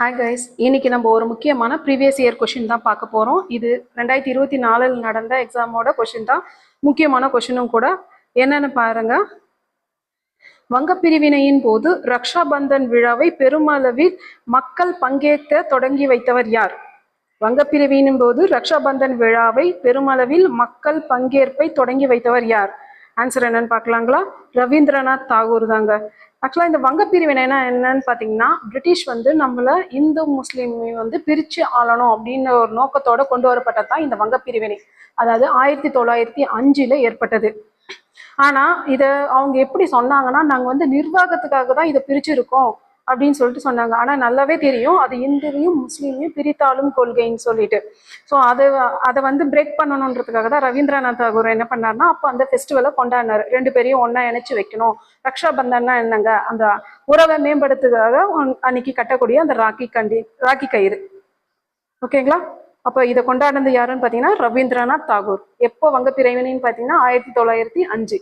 Hi guys, இன்னைக்கு நம்ம ஒரு முக்கியமான ப்ரீவியஸ் இயர் கொஷின் தான் பார்க்க போகிறோம். இது 2024 நடந்த எக்ஸாமோட கொஷின் தான், முக்கியமான கொஷினும் கூட. என்னன்னு பாருங்க. வங்கப்பிரிவினையின் போது ரக்ஷா பந்தன் விழாவை பெருமளவில் மக்கள் பங்கேற்க தொடங்கி வைத்தவர் யார்? வங்கப்பிரிவினின் போது ரக்ஷா பந்தன் விழாவை பெருமளவில் மக்கள் பங்கேற்பை தொடங்கி வைத்தவர் யார்? ஆன்சர் என்னன்னு பார்க்கலாங்களா? ரவீந்திரநாத் தாகூர் தாங்க. ஆக்சுவலாக இந்த வங்கப்பிரிவினைனா என்னன்னு பார்த்தீங்கன்னா, பிரிட்டிஷ் வந்து நம்மளை இந்து முஸ்லீம் வந்து பிரித்து ஆளணும் அப்படின்ற ஒரு நோக்கத்தோட கொண்டு வரப்பட்டது தான் இந்த வங்கப்பிரிவினை. அதாவது 1905 ஏற்பட்டது. ஆனால் இதை அவங்க எப்படி சொன்னாங்கன்னா, நாங்கள் வந்து நிர்வாகத்துக்காக தான் இதை பிரிச்சிருக்கோம் அப்படின்னு சொல்லிட்டு சொன்னாங்க. ஆனால் நல்லாவே தெரியும் அது இந்துவையும் முஸ்லீமையும் பிரித்தாளும் கொள்கைன்னு சொல்லிட்டு. ஸோ அதை வந்து பிரேக் பண்ணணுன்றதுக்காக தான் ரவீந்திரநாத் தாகூர் என்ன பண்ணார்னா, அப்போ அந்த ஃபெஸ்டிவலை கொண்டாடினார். ரெண்டு பேரையும் ஒன்றா இணைச்சி வைக்கணும். ரக்ஷா பந்தன்னா என்னங்க, அந்த உறவை மேம்படுத்துக்காக அன்னைக்கு கட்டக்கூடிய அந்த ராக்கி கயிறு. ஓகேங்களா? அப்போ இதை கொண்டாடினது யாருன்னு பார்த்தீங்கன்னா ரவீந்திரநாத் தாகூர். எப்போ வங்கப்பிரிவினைன்னு பார்த்தீங்கன்னா 1905.